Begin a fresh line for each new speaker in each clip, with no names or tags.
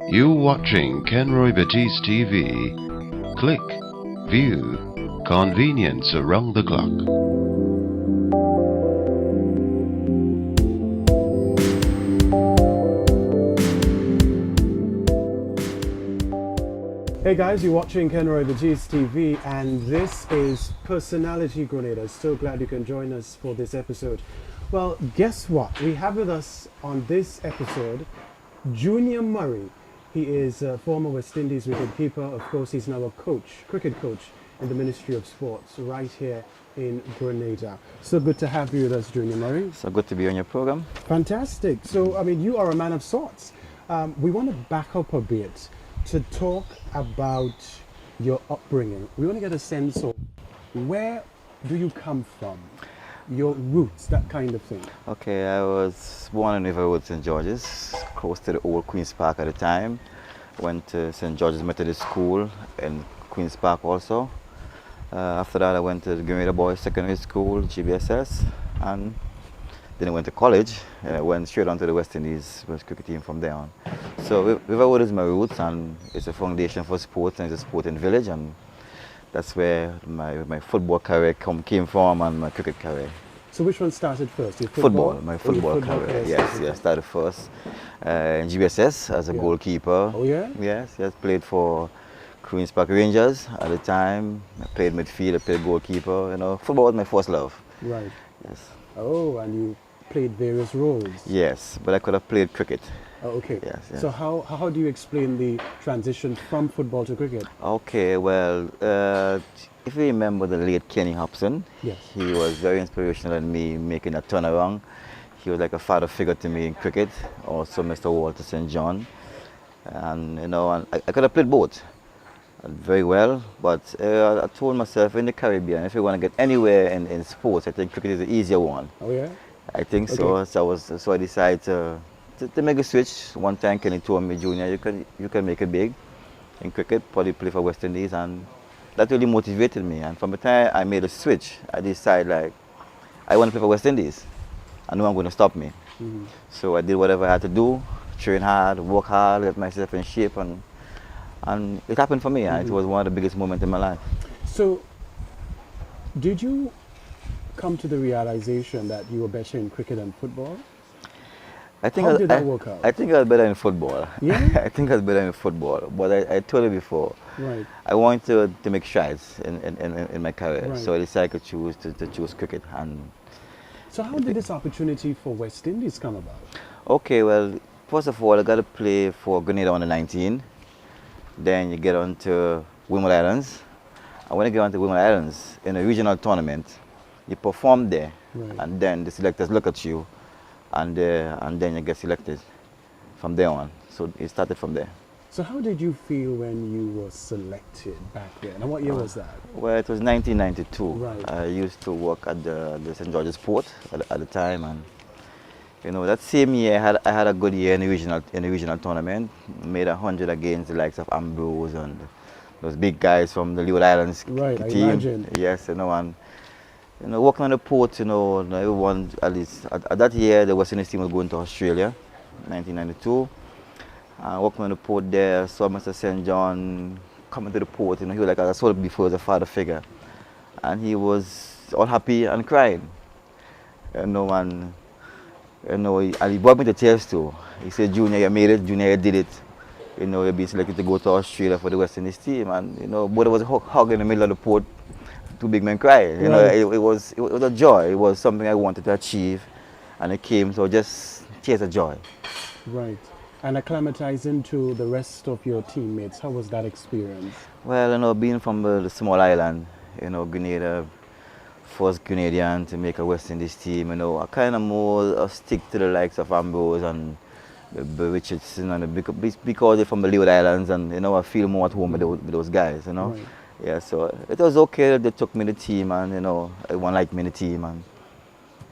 You watching Kenroy Batiste TV. Click, view, convenience around the clock.
Hey guys, you're watching Kenroy Batiste TV, and this is Personality Grenada. So glad you can join us for this episode. Well, guess what? We have with us on this episode Junior Murray. He is a former West Indies wicketkeeper. Of course, he's now a coach, cricket coach in the Ministry of Sports right here in Grenada. So good to have you with us, Junior Murray.
So good to be on your program.
Fantastic. So, I mean, you are a man of sorts. We want to back up a bit to talk about your upbringing. We want to get a sense of where do you come from, your roots, that kind of thing.
Okay, I was born in Riverwood, St. George's, close to the old Queen's Park at the time. Went to St. George's Methodist School in Queen's Park also. After that I went to the Grenada Boys Secondary School, GBSS, and then I went to college. Went straight on to the West Indies West cricket team from there on. So Riverwood is my roots, and it's a foundation for sports, and it's a sporting village, and that's where my football career came from, and my cricket career.
So which one started first? Your
Football, my football career. Yes, started first in GBSS as a goalkeeper.
Oh yeah?
Yes, played for Queen's Park Rangers at the time. I played midfield, I played goalkeeper. You know, football was my first love.
Right.
Yes.
Oh, and you played various roles.
Yes, but I could have played cricket.
Oh, okay.
Yes.
So how do you explain the transition from football to cricket?
Okay, well, if you remember the late Kenny Hobson,
yes,
he was very inspirational in me making a turnaround. He was like a father figure to me in cricket. Also, Mr. Walter St. John, and you know, and I could have played both very well. But I told myself, in the Caribbean, if you want to get anywhere in sports, I think cricket is the easier one.
Oh yeah.
I think
Okay.
So I decided to make a switch. One time Kenny told me, Junior, you can make it big in cricket, probably play for West Indies, and that really motivated me. And from the time I made a switch, I decided like I want to play for West Indies, and no one going to stop me.
Mm-hmm.
So I did whatever I had to do, train hard, work hard, get myself in shape, and it happened for me. And it was one of the biggest moments in my life.
So, did you come to the realization that you were better in cricket than football? How did that work out?
I think I was better in football.
Yeah?
I think I was better in football. But I told you before,
Right.
I wanted to make strides in my career.
Right.
So I decided to choose cricket. And
So how did this opportunity for West Indies come about?
okay, well, first of all, I got to play for Grenada under 19. Then you get on to Wimbledon Islands. And when you get on to Wimbledon Islands in a regional tournament, you perform there,
Right.
and then the selectors look at you, and then you get selected from there on. So it started from there.
So how did you feel when you were selected back then? And what year was that?
Well, it was 1992.
Right.
I used to work at the St. George's Port at the time, and you know, that same year I had a good year in the regional tournament. Made 100 against the likes of Ambrose and those big guys from the Leeward Islands
Right, I
team.
imagine.
Yes, you know, and you know, working on the port, you know, everyone, at least at that year, the West Indies team was going to Australia, 1992. Working on the port there, saw Mr. St. John coming to the port. You know, he was like, I saw him before, as a father figure, and he was all happy and crying. You know, and he brought me to tears too. He said, Junior, you made it. Junior, you did it. You know, you've been selected to go to Australia for the West Indies team, and you know, both of us hug in the middle of the port. Two big men crying. You know, it was a joy. It was something I wanted to achieve, and it came. So just tears of joy.
Right. And acclimatizing to the rest of your teammates, how was that experience?
Well, you know, being from the small island, you know, Grenada, first Grenadian to make a West Indies team, you know, I kind of more stick to the likes of Ambrose and the Richardson, and because they're from the Leeward Islands, and you know, I feel more at home with those guys, you know.
Right.
Yeah, so it was okay. They took me in the team, and you know, everyone liked me in the team, and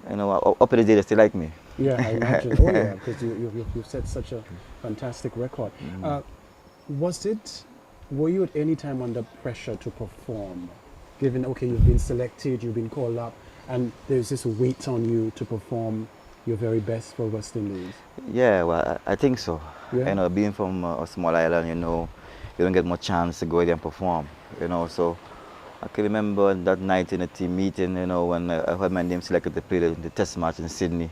you know, up to the day they still like me.
Yeah, I imagine. Oh yeah, because you've set such a fantastic record. Were you at any time under pressure to perform? Given, okay, you've been selected, you've been called up, and there's this weight on you to perform your very best for West Indies?
Yeah, well, I think so.
Yeah.
You know, being from a small island, you don't get much chance to go there and perform. So I can remember that night in a team meeting, when I had my name selected to play the test match in Sydney,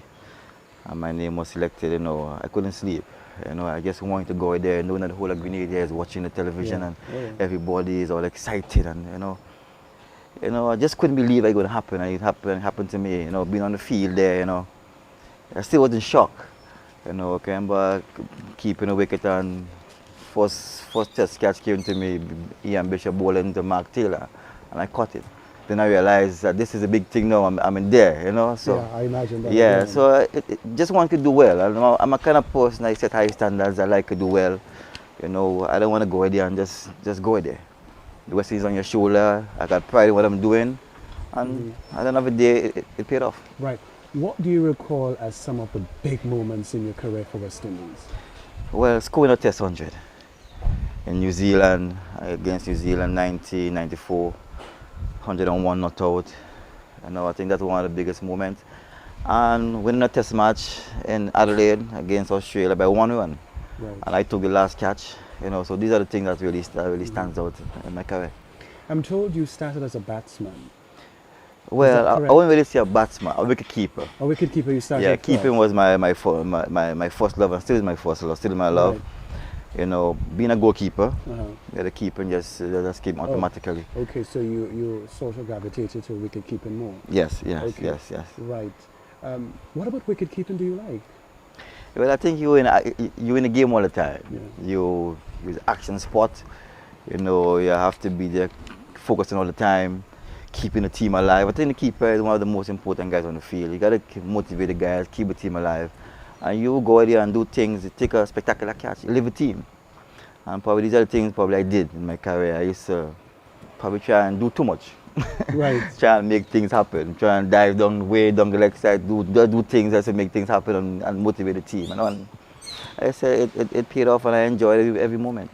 and my name was selected. I couldn't sleep. I just wanted to go there, knowing that the whole of Grenada is watching the television,
Yeah.
and
Yeah.
everybody is all excited, and I just couldn't believe it would happen, and it happened to me. Being on the field there, I still was in shock. I remember keeping a wicket, and first test catch came to me, Ian Bishop bowling to Mark Taylor, and I caught it. Then I realized that this is a big thing now. I'm in there, So
Yeah, I imagine that.
yeah,
again.
so just want to do well. I'm a kind of person, I set high standards. I like to do well. I don't want to go there and just go there. The West Indies on your shoulder. I got pride in what I'm doing, and at the end of the day, it paid off.
Right. What do you recall as some of the big moments in your career for West Indies?
Well, scoring a test 100 in New Zealand, against New Zealand 1994, 101 not out. I think that's one of the biggest moments. And winning a test match in Adelaide against Australia by 1-1.
Right.
And I took the last catch. So these are the things that really stands out in my career.
I'm told you started as a batsman.
Well, I
correct?
wouldn't really say a batsman, a wicket keeper.
A wicketkeeper you started
Yeah,
first.
keeping was my first love, and still is my first love, still my love.
Right.
Being a goalkeeper,
Uh-huh.
the keeper just keep automatically.
Okay, so you sort of gravitated to wicket keeping more.
Yes,
Okay.
yes.
Right. What about wicket keeping do you like?
Well, I think you in the game all the time.
Yeah.
You action sport. You have to be there, focusing all the time, keeping the team alive. I think the keeper is one of the most important guys on the field. You got to motivate the guys, keep the team alive. And you go there and do things, you take a spectacular catch, you live a team. And probably these are the things probably I did in my career. I used to probably try and do too much.
Right.
Try and make things happen. Try and dive down, way down the leg side, do things that to make things happen and motivate the team. And I say it paid off, and I enjoyed every moment.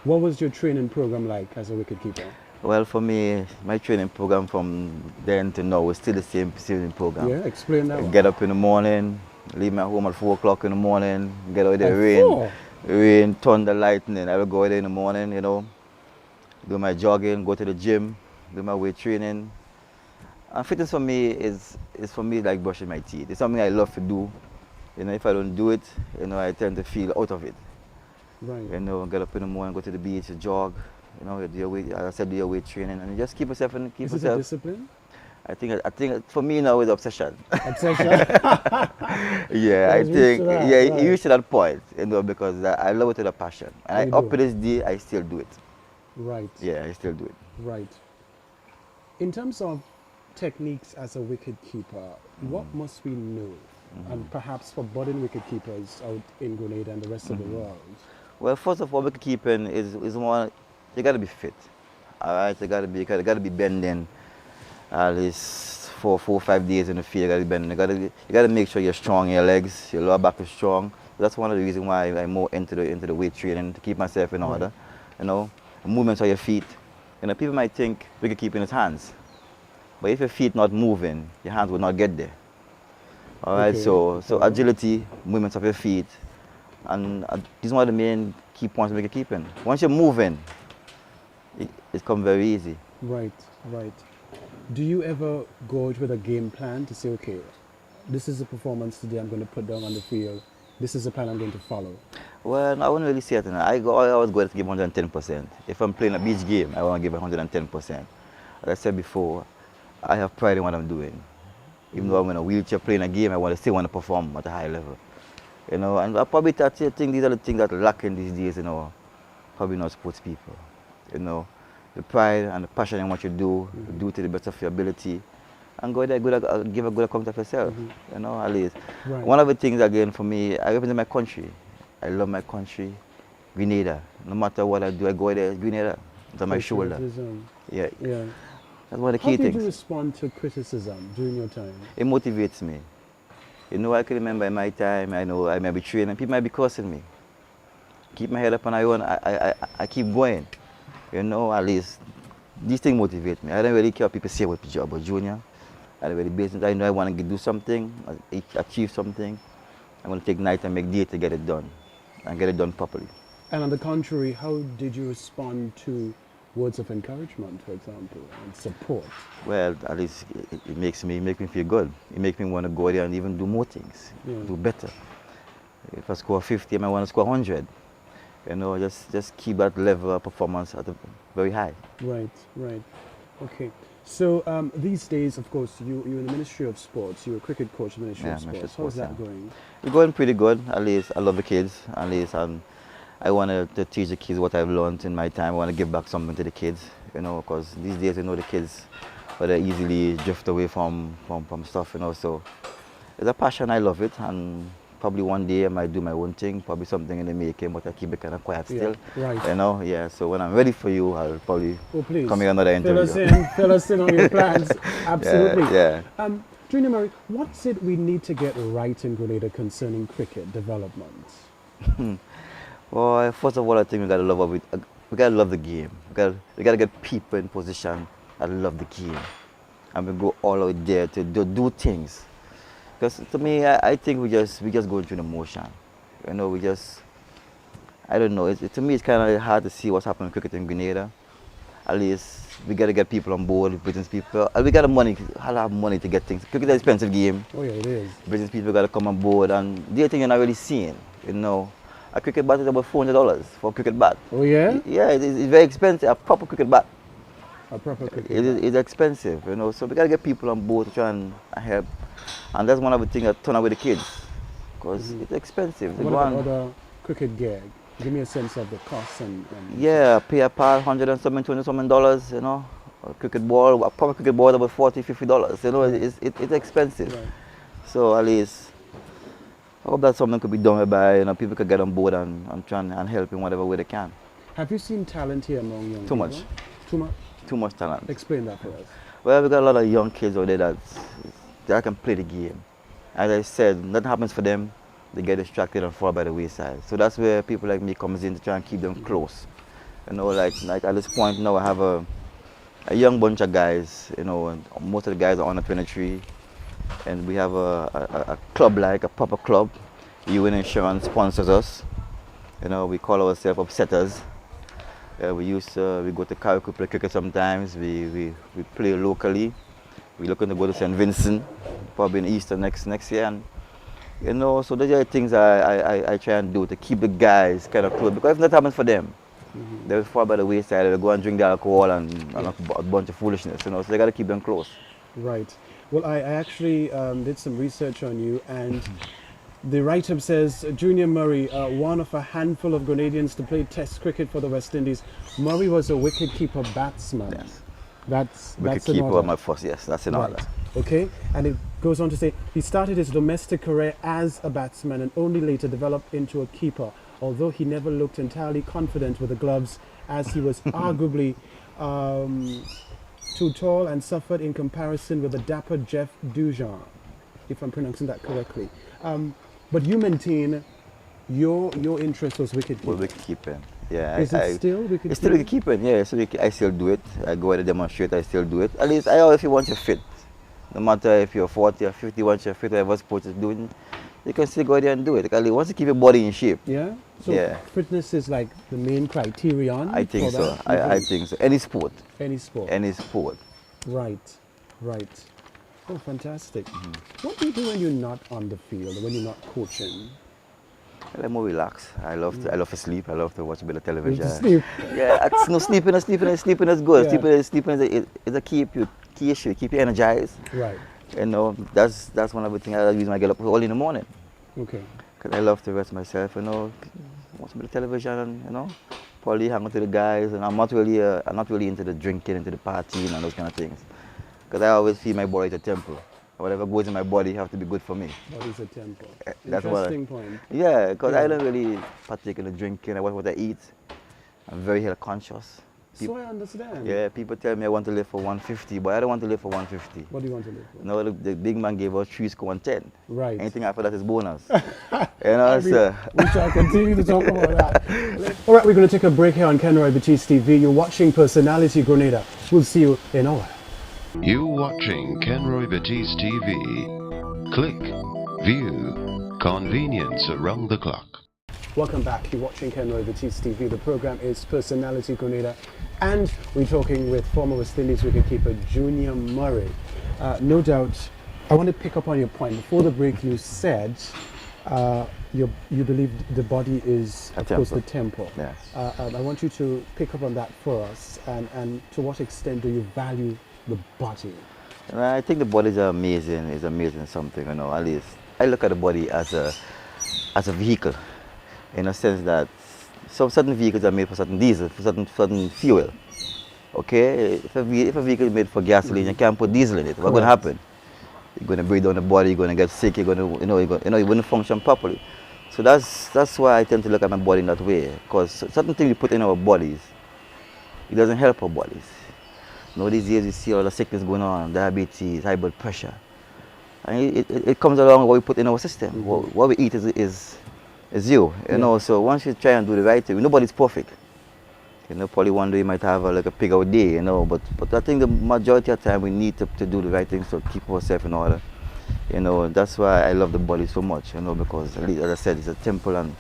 What was your training program like as a wicketkeeper?
Well, for me, my training program from then to now is still the same training program.
Yeah, explain that one.
Get up in the morning, leave my home at 4 o'clock in the morning, get out there,
At 4?
rain, thunder, lightning. I will go there in the morning, do my jogging, go to the gym, do my weight training. And fitness for me is for me like brushing my teeth. It's something I love to do. If I don't do it, I tend to feel out of it.
Right.
Get up in the morning, go to the beach, jog, do your weight, as I said, do your weight training, and just keep yourself in, keep
Is it a
yourself.
discipline?
I think for me now it's obsession.
Obsession?
Yeah, I
It's reached
think
to that,
yeah,
right.
it reached to that point, because I love it with a passion. And
You
up
do.
to this day, I still do it.
Right.
Yeah, I still do it.
Right. In terms of techniques as a wicketkeeper, what must we know? And perhaps for budding wicketkeepers out in Grenada and the rest of the world.
Well, first of all, wicket keeping is one. You got to be fit. All right, you got to be bending at least 4 or 5 days in the field. You got to be bending. You got to make sure you're strong in your legs. Your lower back is strong. That's one of the reasons why I'm more into the weight training, to keep myself in order. The movements of your feet. People might think wicket keeping is hands, but if your feet not moving, your hands will not get there. All right,
Okay.
so agility, movements of your feet, and these are one of the main key points of wicket keeping. Once you're moving, it comes very easy.
Right, right. Do you ever go out with a game plan to say, okay, this is the performance today I'm going to put down on the field. This is the plan I'm going to follow?
Well, I wouldn't really say it. I always go to give 110%. If I'm playing a beach game, I want to give 110%. As I said before, I have pride in what I'm doing. Even though I'm in a wheelchair playing a game, I still want to perform at a high level. And I probably think these are the things that are lacking these days, probably not sports people. The pride and the passion in what you do to the best of your ability, and go there, give a good account of yourself, at least.
Right.
One of the things, again, for me, I represent my country. I love my country, Grenada. No matter what I do, I go there, Grenada. It's on my shoulder.
Criticism.
Yeah,
Yeah.
that's one of the
How
key
did
things.
you respond to criticism during your time?
It motivates me. I can remember in my time, I might be training, people might be cursing me. Keep my head up and I keep going. At least these things motivate me. I don't really care what people say about Junior. And with the business, I know I want to do something, achieve something. I'm going to take night and make day to get it done, and get it done properly.
And on the contrary, how did you respond to words of encouragement, for example, and support?
Well, at least it makes me feel good. It makes me want to go there and even do more things, do better. If I score 50, I might want to score 100. You know, just keep that level of performance at a very high.
Right, right. Okay. So these days, of course, you're in the Ministry of Sports. You're a cricket coach in the Ministry of Sports. How's that going?
It's going pretty good. At least I love the kids. At least I want to teach the kids what I've learned in my time. I want to give back something to the kids, you know, because these days, you know, the kids, they easily drift away from stuff, you know. So it's a passion. I love it, and probably one day I might do my own thing, probably something in the making, but I keep it kind of quiet still.
Right.
You know, yeah. So when I'm ready for you, I'll probably come here another interview.
Fill us in on your plans. Absolutely.
Yeah.
Junior Murray, what's it we need to get right in Grenada concerning cricket development?
Well, first of all, I think we gotta love the game. We gotta get people in position that love the game, and we go all out there to do things. Because to me, I think we just going through the motion. You know, I don't know. To me, it's kind of hard to see what's happening in cricket in Grenada. At least we got to get people on board, British people. We got a lot of money to get things. Cricket is an expensive game.
Oh yeah, it is.
British people got to come on board, and the other thing you're not really seeing, you know, a cricket bat is about $400 for a cricket bat.
Oh yeah?
Yeah, it's very expensive. A proper cricket bat.
A proper cricket
bat. It's expensive, you know. So we got to get people on board to try and help. And that's one of the things that turn away the kids, because it's expensive.
What about other cricket gear? Give me a sense of the costs and
yeah, pay a part $100 and something, $20 something, you know. A cricket ball, a proper cricket ball about $40, $50. You know, it's expensive. Right. So at least I hope that something could be done whereby, you know, people could get on board and try and help in whatever way they can.
Have you seen talent here among young people?
Too much.
Too much?
Too much talent.
Explain that for us.
Well, we got a lot of young kids out there that can play the game. As I said, nothing happens for them, they get distracted and fall by the wayside. So that's where people like me comes in to try and keep them close. You know, like at this point now I have a young bunch of guys, you know, and most of the guys are under 23. And we have a club, like a proper club. UN Insurance sponsors us. You know, we call ourselves upsetters. We go to Carriacou play cricket sometimes. We play locally. We're looking to go to St. Vincent, probably in Easter next year. And, you know, so those are the things I try and do to keep the guys kind of close. Because if nothing happens for them, they'll fall by the wayside, they'll go and drink the alcohol and a bunch of foolishness, you know, so they got to keep them close.
Right. Well, I actually did some research on you, and the write-up says, Junior Murray, one of a handful of Grenadians to play Test cricket for the West Indies. Murray was a wicket-keeper batsman.
Yes.
That's
wicket-keeper my first, yes, that's in order.
Okay, and it goes on to say, he started his domestic career as a batsman and only later developed into a keeper, although he never looked entirely confident with the gloves, as he was arguably too tall and suffered in comparison with the dapper Jeff Dujan, if I'm pronouncing that correctly. But you maintain your interest was wicket-keeping.
Well, wicket-keeping. Yeah,
Is it still wicket-keeping?
It's still wicket-keeping, yeah. So I still do it. I go out and demonstrate, I still do it. At least I always want you fit. No matter if you're 40 or 50, once you're fit, whatever sport is doing, you can still go out there and do it. At least once you keep your body in shape.
Yeah? So fitness is like the main criterion?
I think so. I think so. Any sport.
Any sport.
Any sport.
Right, right. Oh, fantastic. What do you do when you're not on the field, when you're not coaching?
Well, I'm more relaxed. I love to sleep. I love to watch a bit of television.
To sleep?
Yeah, sleeping is good.
Yeah.
Sleeping is a key issue. Keep you energized.
Right.
You know, that's one of the things I use when I get up early in the morning.
Okay.
Because I love to rest myself, you know, watch a bit of television, and, you know, probably hang out with the guys. And I'm not really into the drinking, into the partying and those kind of things. Because I always feel my body is a temple. Whatever goes in my body have to be good for me.
Body's a temple.
That's
Interesting point.
Yeah, because I don't really partake in the drinking. I watch what I eat. I'm very health conscious.
So I understand.
Yeah, people tell me I want to live for 150, but I don't want to live for 150.
What do you want to live for?
No, the big man gave us 3 score and 10.
Right.
Anything after that is bonus. You know, so.
We shall continue to talk about that. All right, we're going to take a break here on Kenroy Batiste TV. You're watching Personality Grenada. We'll see you in a while.
You watching Kenroy Batiste TV. Click, view, convenience around the clock.
Welcome back. You're watching Kenroy Batiste TV. The program is Personality Grenada, and we're talking with former West Indies wicketkeeper Junior Murray. No doubt, I want to pick up on your point. Before the break, you said you believe the body is, of course, the temple.
Yes.
I want you to pick up on that for us, and to what extent do you value the body?
I think the body is amazing. It's amazing something, you know. At least I look at the body as a vehicle, in a sense that some certain vehicles are made for certain diesel, for certain fuel. Okay, if a vehicle is made for gasoline, you can't put diesel in it. What's going to happen? You're going to break down the body. You're going to get sick. You're going to, you wouldn't function properly. So that's why I tend to look at my body in that way. Because certain things we put in our bodies, it doesn't help our bodies. You know, these days you see all the sickness going on, diabetes, high blood pressure, and it comes along with what we put in our system.
Mm-hmm.
What we eat is you know. So once you try and do the right thing, nobody's perfect. You know, probably one day you might have like a pig out day, you know. But I think the majority of the time we need to do the right things to keep ourselves in order. You know, that's why I love the body so much. You know, because at least, as I said, it's a temple, and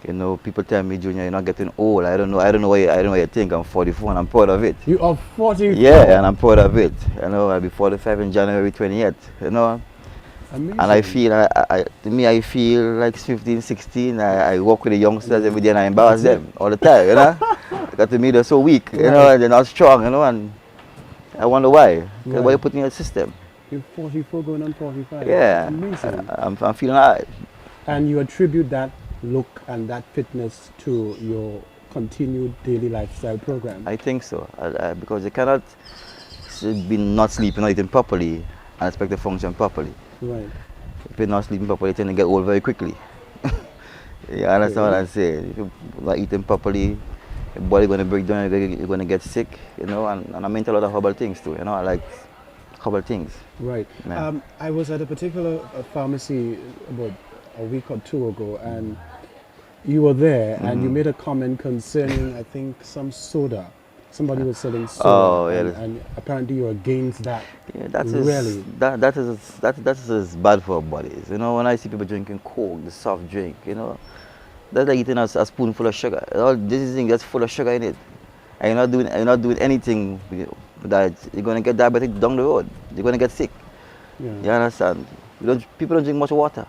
you know, people tell me, Junior, you're not getting old. I don't know what you think. I'm 44 and I'm proud of it.
You are 44.
Yeah, and I'm proud of it. You know, I'll be 45 in January 28th. You know.
Amazing.
And I feel, I feel like 15, 16. I work with the youngsters every day and I embarrass them all the time, you know. Because to me they're so weak, you know, and they're not strong, you know, and I wonder why. Because what you put in your system.
You're 44 going on 45.
Yeah.
Amazing.
I'm feeling alright.
And you attribute that look and that fitness to your continued daily lifestyle program?
I think so. Because you cannot be not sleeping or eating properly and expect to function properly.
Right.
If you're not sleeping properly, you tend to get old very quickly. You understand what I'm saying? If you're not eating properly, your body going to break down, you're going to get sick, you know, and I'm into a lot of herbal things too, you know, I like herbal things.
Right. I was at a particular pharmacy about a week or two ago, and you were there, and you made a comment concerning, I think, some soda. Somebody was selling soda, and apparently you're against that.
Yeah, that is bad for our bodies. You know, when I see people drinking Coke, the soft drink, you know, that's like eating a spoonful of sugar. All this thing that's full of sugar in it, and you're not doing anything with that. You're gonna get diabetic down the road. You're gonna get sick.
Yeah.
You understand? People don't drink much water,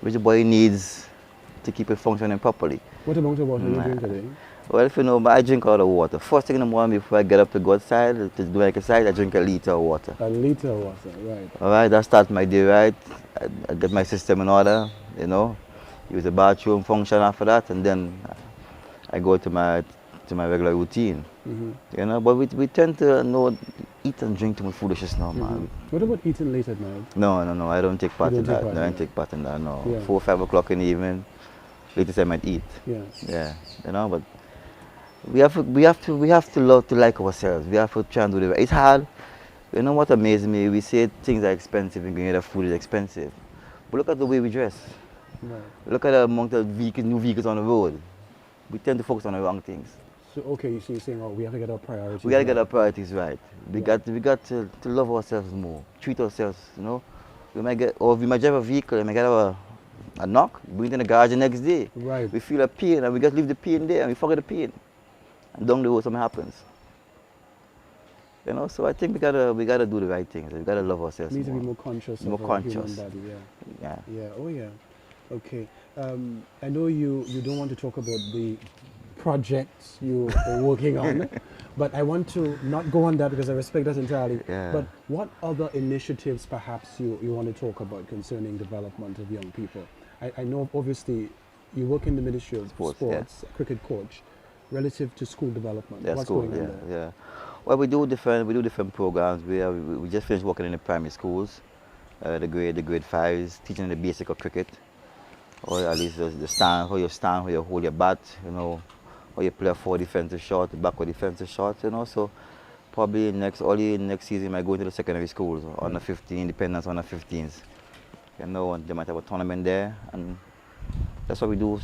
which the body needs to keep it functioning properly.
What amount of water do you drink a day?
Well, if you know, I drink a lot of water. First thing in the morning before I get up to go outside to do exercise, I drink a liter of water.
A liter of water, right.
All right, that starts my day right. I get my system in order, you know, use the bathroom, function after that, and then I go to my regular routine. You know, but we tend to eat and drink too much foolishness now, man.
What about eating late at night?
No, I don't take part in that. No, I don't take part in that, no.
Yeah.
4 or 5 o'clock in the evening, latest I might eat.
Yeah.
You know, but we have to love to like ourselves. We have to try and do the right. It's hard. You know what amazes me? We say things are expensive and Grenada food is expensive. But look at the way we dress.
Right.
Look at the amount of new vehicles on the road. We tend to focus on the wrong things.
So okay, so you're saying, we have to get our priorities.
We got to get our priorities right. We got to love ourselves more, treat ourselves. You know, we might drive a vehicle, we might get a knock, bring it in the garage the next day.
Right.
We feel a pain and we just leave the pain there and we forget the pain. And down the road something happens. You know, so I think we gotta do the right things. We gotta love ourselves.
We need to be more conscious
More
of our
conscious.
human body.
Yeah.
Yeah. Oh yeah. Okay. I know you don't want to talk about the projects you are working on, but I want to not go on that because I respect that entirely.
Yeah.
But what other initiatives perhaps you want to talk about concerning development of young people? I know obviously you work in the Ministry of Sports, cricket coach, relative to school development.
Yeah,
What's
school,
going on there?
yeah. Well, we do different programs. We just finished working in the primary schools, the grade 5s, teaching the basic of cricket, or at least the stand, how you hold your bat, you know, how you play a forward defensive shot, the backward defensive shot, you know. So probably early next season, I might go into the secondary schools, under 15, independence under 15s. You know, and they might have a tournament there, and that's what we do.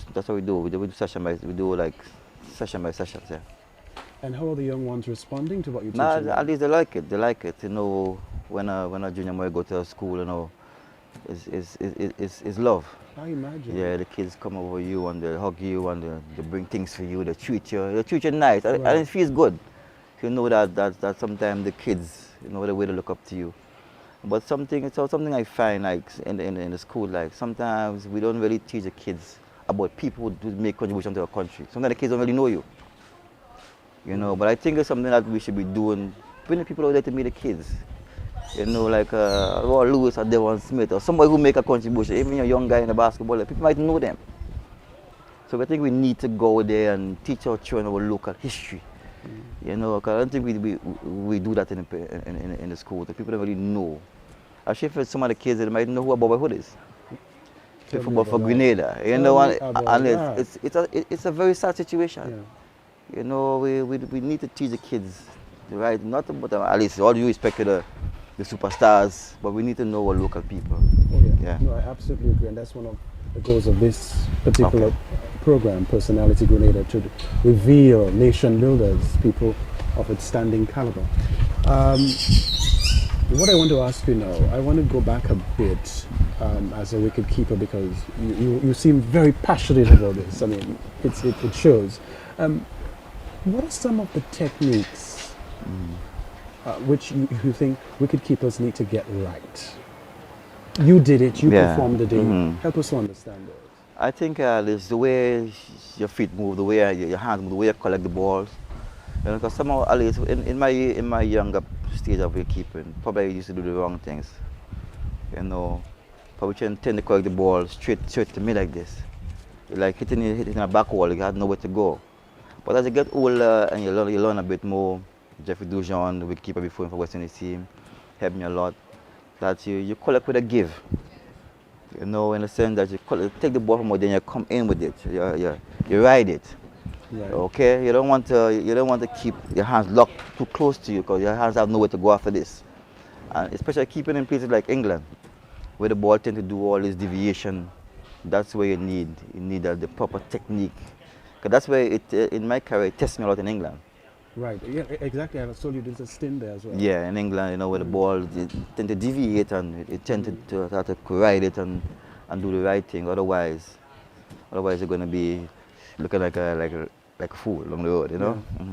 We do session by sessions, yeah.
And how are the young ones responding to what you're
Nah,
teaching them?
at least they like it. They like it. You know, when a junior boy go to a school, you know, it's love.
I imagine.
Yeah, the kids come over you and they hug you and they bring things for you. They treat you nice, and
Right.
it feels good. You know that sometimes the kids, you know, the way they look up to you. But something I find like in the school, like sometimes we don't really teach the kids about people who do make contribution to our country. Sometimes the kids don't really know you. You know, but I think it's something that we should be doing, bringing people out there to meet the kids. You know, like Roy Lewis or Devon Smith or somebody who make a contribution, even a young guy in the basketball, like, people might know them. So I think we need to go there and teach our children our local history. You know, because I don't think we do that in the school. The people don't really know. Actually, for some of the kids, they might know who Bob Hood is. Play football for Grenada. You know, and it's a very sad situation.
Yeah.
You know, we need to teach the kids, right? Not about at least all due respect to the superstars, but we need to know our local people.
Oh, yeah.
Yeah.
No, I absolutely agree, and that's one of the goals of this particular program, Personality Grenada, to reveal nation builders, people of outstanding caliber. What I want to ask you now, I want to go back a bit as a wicket keeper, because you seem very passionate about this. I mean, it shows. What are some of the techniques which you think wicket keepers need to get right? You did it, you performed it. Help us to understand it.
I think it's the way your feet move, the way your hands move, the way you collect the balls. You know, because somehow, at least in my younger stage of wicketkeeping, probably I used to do the wrong things. You know, probably tend to collect the ball straight to me like this. Like hitting a back wall, you had nowhere to go. But as you get older and you learn a bit more, Jeffrey Dujon, the wicketkeeper before for West Indies team, helped me a lot. That you collect with a give. You know, in the sense that you take the ball from out, then you come in with it. You ride it.
Right.
Okay, you don't want to keep your hands locked too close to you, because your hands have nowhere to go after this. And especially keeping in places like England, where the ball tends to do all this deviation. That's where you need the proper technique. Because that's where in my career it tested me a lot in England.
Right. Yeah. Exactly. I told you there's a stint there as well.
Yeah, in England, you know, where the ball tend to deviate and it tend to have to ride it and do the right thing. Otherwise you're going to be looking like a fool along the road, you know.
Yeah.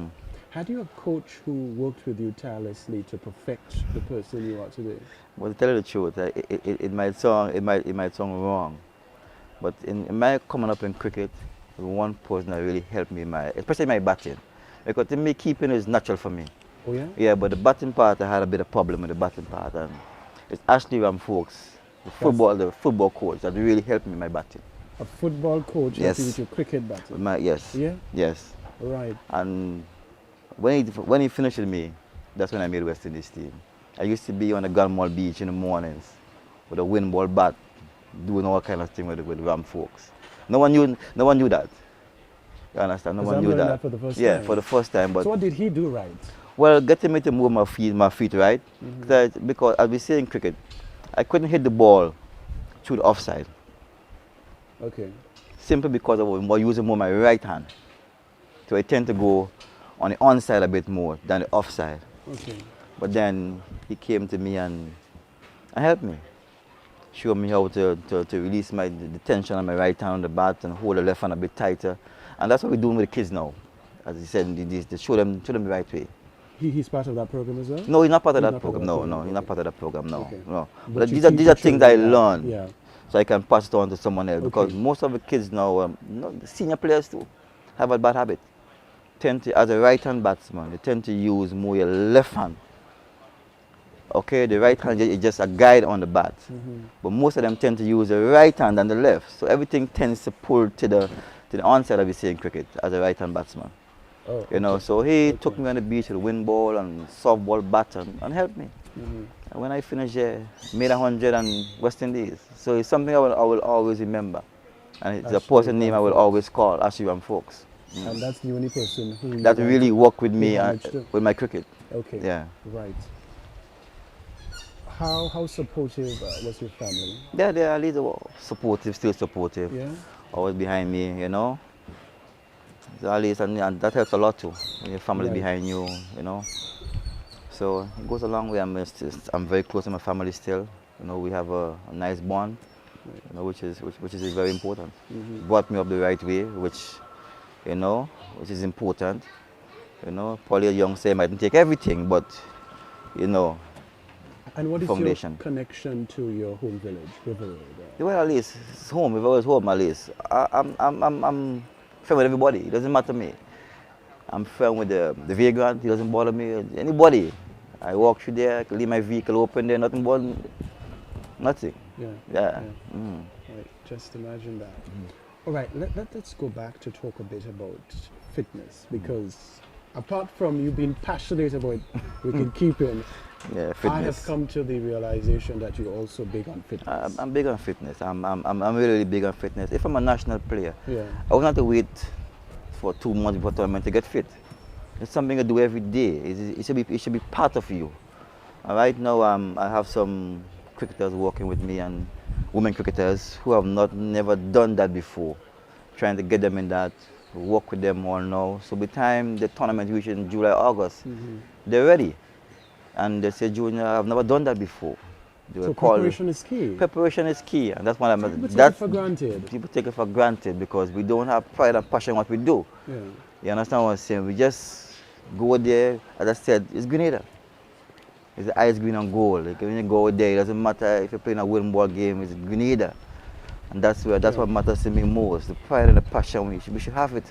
Had you a coach who worked with you tirelessly to perfect the person you are today?
Well, to tell you the truth, it might sound wrong, but in my coming up in cricket, one person that really helped me, especially my batting, because to me keeping is natural for me.
Oh yeah?
Yeah, but the batting part, I had a bit of problem with the batting part, and it's Ashley Folks, the football coach, that really helped me in my batting.
A football coach helped you with your cricket batting?
Yes.
Yeah?
Yes.
Right.
And when he finished with me, that's when I made West Indies team. I used to be on the Gulmore Beach in the mornings with a wind ball bat, doing all kind of things with Ram Folks. No one knew that. You understand? No one knew that.
For the first
yeah,
time.
for the first time. But
so what did he do right?
well, getting me to move my feet right. Because as we say in cricket, I couldn't hit the ball through the offside.
Okay.
Simply because I was using more my right hand. So I tend to go on the onside a bit more than the offside.
Okay.
But then he came to me and helped me. Showed me how to release the tension on my right hand on the bat and hold the left hand a bit tighter. And that's what we're doing with the kids now. As he said, to show them the right way.
He's part of that program as well?
No, he's not part of that program. No, he's not part of that program. No,
Okay.
no.
But
these are things I learned.
Yeah.
So I can pass it on to someone else.
Okay.
Because most of the kids now, the senior players too, have a bad habit. As a right-hand batsman, they tend to use more your left hand. Okay, the right hand is just a guide on the bat. But most of them tend to use the right hand and the left. So everything tends to pull to the onside of the same cricket as a right-hand batsman.
Oh,
you know, so he took me on the beach with a wind ball and softball bat and helped me. And when I finished there, made 100 and West Indies. So it's something I will always remember. And it's a person name I will always call, Ashley Folks.
And that's the only person who
that really worked with me with my cricket.
Okay.
Yeah.
Right. How supportive was your family?
Yeah, they are supportive, still supportive.
Yeah.
Always behind me, you know. So at least, and that helps a lot too. When your family
Right.
behind you, you know. So it goes a long way. I'm very close to my family still. You know, we have a nice bond, you know, which is very important. Brought me up the right way, you know, which is important. You know, probably a young say mightn't take everything, but you know,
And what is
foundation.
your connection to your home village, River Road?
Well, at least it's home. If I was home, at least I'm friend with everybody. It doesn't matter to me. I'm friend with the vagrant. It doesn't bother me. Anybody. I walk through there. I can leave my vehicle open there. Nothing but nothing.
Yeah.
Yeah.
Right. Just imagine that. All right. Let's go back to talk a bit about fitness, because apart from you being passionate about wicket keeping,
Yeah.
I have
Fitness.
come to the realization that you're also big on fitness.
I'm big on fitness. I'm really big on fitness. If I'm a national player,
Yeah.
I won't have to wait for 2 months before tournament to get fit. It's something I do every day. It should be part of you. And right now, I have some cricketers working with me and women cricketers who have never done that before. Trying to get them in that, work with them all now. So by the time the tournament reaches in July, August, they're ready. And they say, Junior, I've never done that before. They
So
will call.
preparation is key.
Preparation is key, and that's what I'm.
People take
That
it for granted.
people take it for granted because we don't have pride and passion in what we do.
Yeah.
You understand what I'm saying? We just go there. As I said, it's Grenada. It's the ice green and gold. Like when you go there, it doesn't matter if you're playing a wooden ball game. It's Grenada, and that's what matters to me most. The pride and the passion we should have it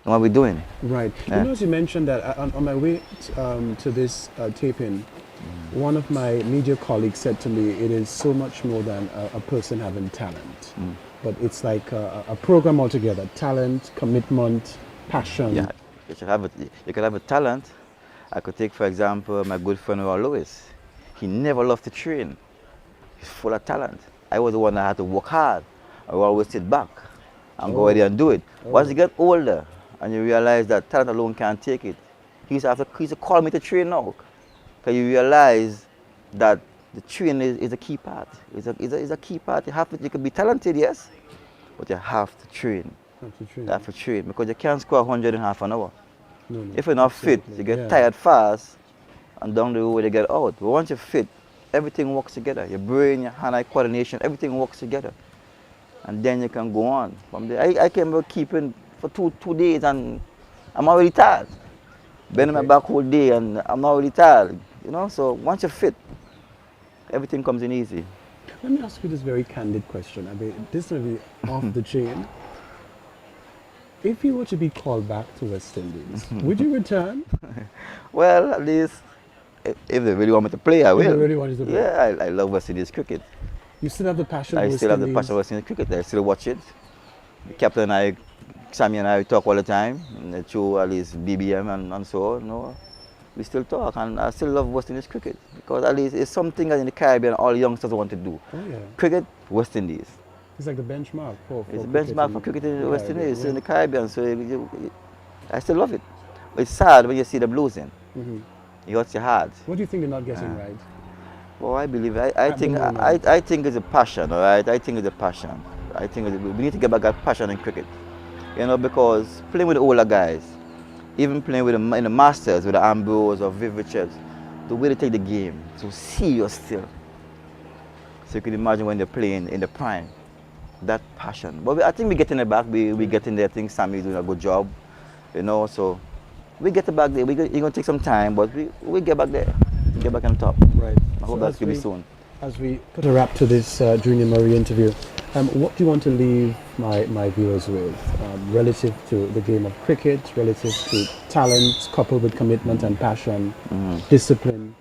in what we're doing.
Right.
Yeah.
You know, as you mentioned that on my way to this taping, one of my media colleagues said to me, it is so much more than a person having talent, but it's like a program altogether: talent, commitment, passion.
Yeah, you should have it. You can have a talent. I could take, for example, my good friend Roy Lewis. He never loved to train. He's full of talent. I was the one that had to work hard. I would always sit back and go out there and do it. Once you get older and you realize that talent alone can't take it, he used to call me to train now. Because you realize that the training is a key part. It's a key part. You can be talented, yes, but you have to train.
Have to train.
You have to train because you can't score 100 in half an hour.
No, no,
If you're not fit,
absolutely.
you get
Yeah.
tired fast, and down the road you get out. But once you're fit, everything works together. Your brain, your hand-eye coordination, everything works together. And then you can go on. From there, I came back keeping for two days, and I'm already tired. Bending my
Okay.
back whole day, and I'm already tired. You know, so once you're fit, everything comes in easy.
Let me ask you this very candid question. I mean, this may be off the chain. If you were to be called back to West Indies, would you return?
Well, at least if they really want me to play, I
If
will.
they really want you to play.
Yeah, I love West Indies cricket.
You still have the passion.
I
for
still have the
West
passion for West Indies cricket. I still watch it. The captain and I, Sammy and I talk all the time. Through at least BBM and so on. You know, we still talk, and I still love West Indies cricket because at least it's something that in the Caribbean all youngsters want to do.
Oh yeah,
Cricket, West Indies.
it's like the benchmark for
It's a
cricket
benchmark for cricket in the West
Caribbean,
Indies,
yeah.
in the Caribbean. So I still love it. But it's sad when you see them losing.
Mhm.
It hurts your heart.
What do you think they're not getting right?
Well, I believe, I
At the
think,
moment.
I think it's a passion, all right? I think it's a passion. I think we need to get back that passion in cricket. You know, because playing with the older guys, even playing with in the Masters, with the Ambrose or Viv Richards, the way they take the game, so serious still. So you can imagine when they're playing in the prime, that passion. But I think we're getting it back. We're getting there. I think Sammy's doing a good job, you know, so we get it back there. It's going to take some time, but we get back there. Get back on top.
Right.
I hope
So
that's going to be soon.
As we put a wrap to this Junior Murray interview, what do you want to leave my viewers with relative to the game of cricket, relative to talent coupled with commitment and passion, discipline?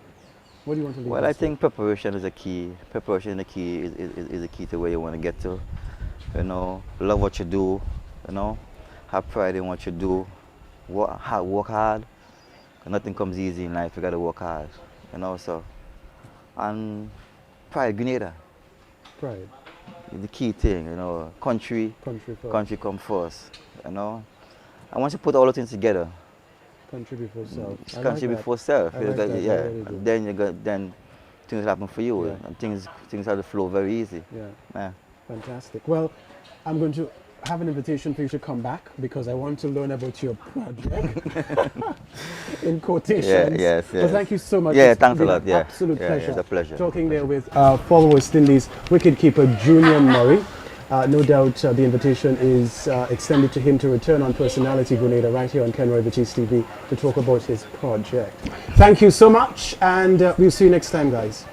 What do you want to leave
Well,
us
I think preparation is a key. Preparation is the key is the key to where you want to get to. You know, love what you do. You know, have pride in what you do. Work hard. Nothing comes easy in life. You got to work hard. You know, so and pride, Grenada,
with? Pride,
is the key thing. You know, country come first. You know, and once you put all the things together,
country before self.
it's
I like
country
that.
before self.
I
You
like
got-
that, I
yeah,
really do.
and then things happen for you,
Yeah.
and things have to flow very easy.
Yeah.
Yeah.
Fantastic. Well, I'm going to have an invitation for you to come back because I want to learn about your project in quotations.
Yes.
But thank you so much.
Yeah,
It's
thanks a
been
lot.
an
Yeah,
absolute pleasure.
it's a pleasure.
Talking there with former West Indies wicketkeeper Junior Murray. No doubt the invitation is extended to him to return on Personality Grenada right here on Kenroy Batiste TV to talk about his project. Thank you so much, and we'll see you next time, guys.